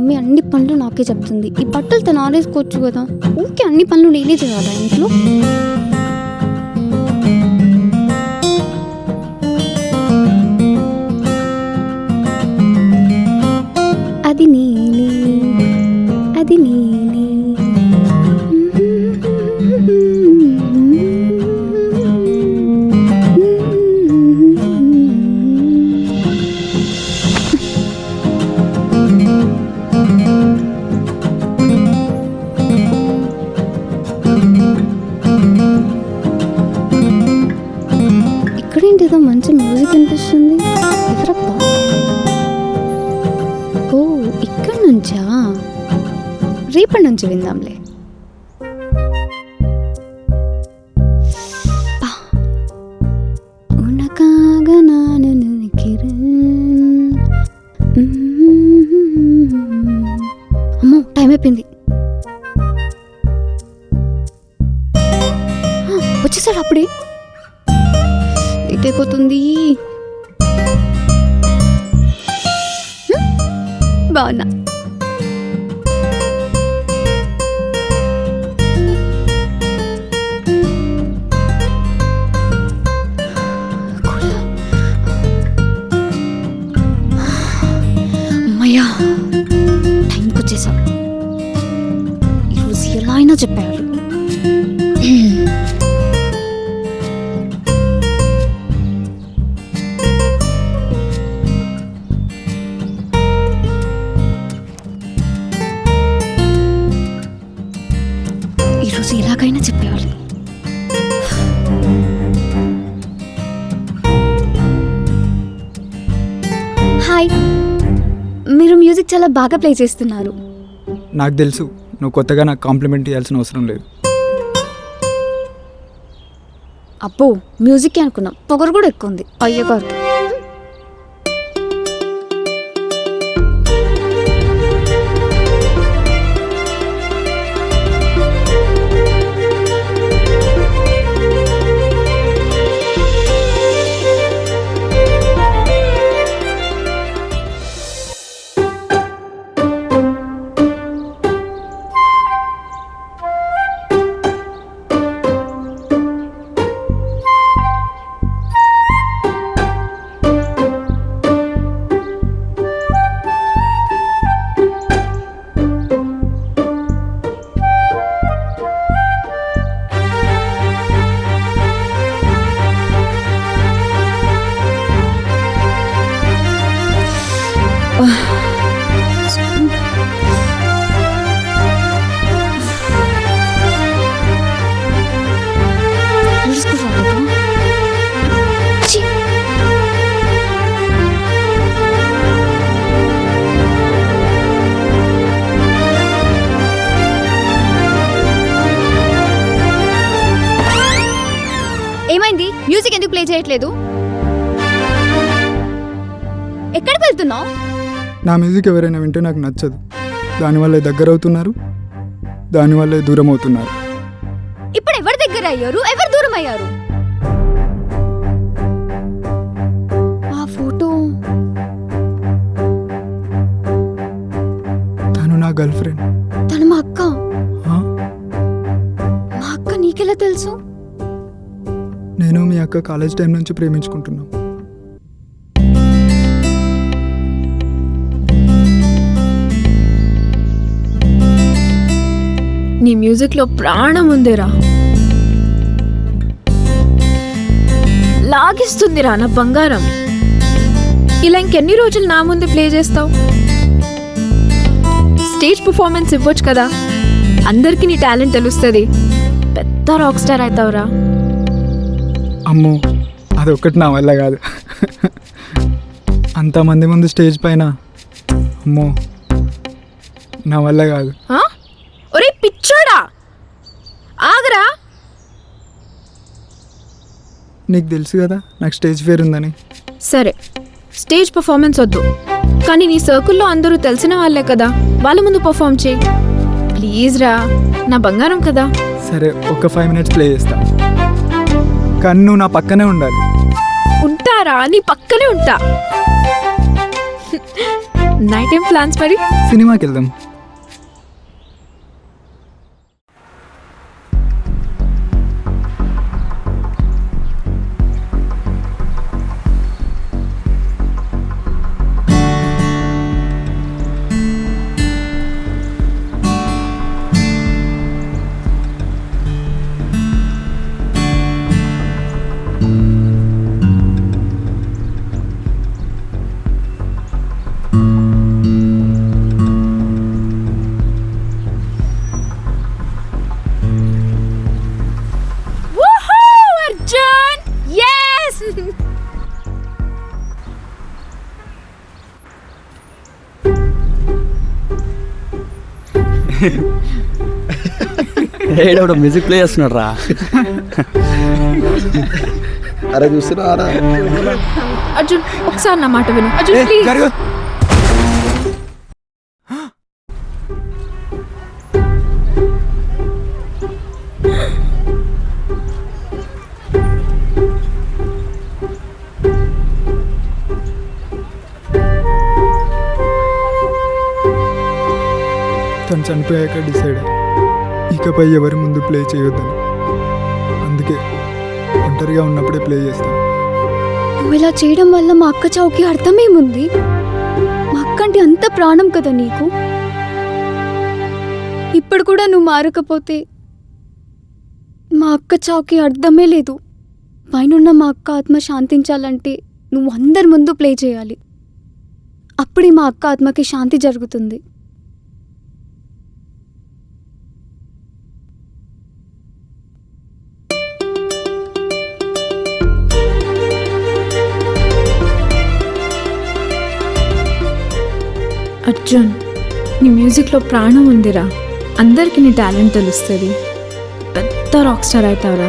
Mummy అన్ని పనులు నాకే చెప్తుంది. ఈ బట్టలు తను ఆరేసుకోవచ్చు కదా, ఊకే అన్ని పనులు నేనే చేయాలా ఇంట్లో? అది నేనే, అది నేనే. ఇక్కడేంటిదో మంచి మ్యూజిక్ అనిపిస్తుంది. ఎవరప్పా? ఓ, ఇక్కడ నుంచా? రేపటి నుంచి విందాంలే. అమ్మో, టైం అయిపోయింది. వచ్చేసాడు అప్పుడే. లేట్ అయిపోతుంది. బాగున్నా. అమ్మయ్యా, టైంకి వచ్చేసా. ఈరోజు ఎలా అయినా చెప్పారు. ఈరోజు ఎలాగైనా చెప్పేయాలి. హాయ్, మీరు మ్యూజిక్ చాలా బాగా ప్లే చేస్తున్నారు. నాకు తెలుసు, నువ్వు కొత్తగా నాకు కాంప్లిమెంట్ ఇవ్వాల్సిన అవసరం లేదు. అబ్బో, మ్యూజిక్ అనుకున్నాం, పొగరు కూడా ఎక్కువ ఉంది అయ్యగారు. ఏమైంది? మ్యూజిక్ ఎందుకు ప్లే చేయట్లేదు? ఎక్కడికి వెళ్తున్నావు? నా మ్యూజిక్ ఎవరైనా వింటే నాకు నచ్చదు. దానివల్లే దగ్గర అవుతున్నారు, దానివల్లే దూరం అవుతున్నారు. ఇప్పుడు ఎవరు దగ్గర అయ్యారు, ఎవరు దూరం అయ్యారు? ఆ ఫోటో, తను నా గర్ల్ ఫ్రెండ్. తను మా అక్క. మా అక్క నీకెలా తెలుసు? నేను మీ అక్క కాలేజ్ టైం నుంచి ప్రేమించుకుంటున్నాం. నీ మ్యూజిక్లో ప్రాణం ఉందిరా, లాగిస్తుందిరా నా బంగారం. ఇలా ఇంకెన్ని రోజులు నా ముందు ప్లే చేస్తావు? స్టేజ్ పర్ఫార్మెన్స్ ఇవ్వచ్చు కదా, అందరికీ నీ టాలెంట్ తెలుస్తుంది, పెద్ద రాక్ స్టార్ అవుతావురా. అమ్మో, అదొక్కటి నా వల్ల కాదు. అంతమంది ముందు స్టేజ్ పైన, అమ్మో నా వల్ల కాదు. ఒరే పిచ్చోడా, ఆగరా. నీకు తెలుసు కదా నాకు స్టేజ్ ఫియర్ ఉందని. సరే, స్టేజ్ పర్ఫార్మెన్స్ వద్దు, కానీ నీ సర్కిల్లో అందరూ తెలిసిన వాళ్ళే కదా, వాళ్ళ ముందు పర్ఫార్మ్ చేయి ప్లీజ్ రా, నా బంగారం కదా. సరే, ఒక 5 minutes ప్లే చేస్తా, కానీ నువ్వు నా పక్కనే ఉండాలి. ఉంటారా, నీ పక్కనే ఉంటా. నైట్ ఏం ప్లాన్స్ మరి? సినిమాకి వెళ్దాం. అర్జున్ yes ఏడవడ మ్యూజిక్ ప్లే చేస్తున్నాడు రా. అరే చూస్తున్నారా? అర్జున్ ఒకసారి నా మాట విను. అర్జున్ ప్లీజ్. తను చనిపోయాక డిసైడ్ ఇకపై ఎవరి ముందు ప్లే చేయొద్దని. అందుకే ఒంటరిగా ఉన్నప్పుడే ప్లే చేస్తాను. నువ్వు ఇలా చేయడం వల్ల మా అక్క చావుకి అర్థమేముంది? మా అక్క అంటే అంత ప్రాణం కదా నీకు. ఇప్పుడు కూడా నువ్వు మారకపోతే మా అక్క చావుకి అర్థమే లేదు. పైనున్న మా అక్క ఆత్మ శాంతించాలంటే నువ్వు అందరి ముందు ప్లే చేయాలి. అప్పుడే మా అక్క ఆత్మకి శాంతి జరుగుతుంది. అర్జున్ నీ మ్యూజిక్లో ప్రాణం ఉందిరా. అందరికీ నీ టాలెంట్ తెలుస్తుంది. పెద్ద రాక్ స్టార్ అవుతావురా.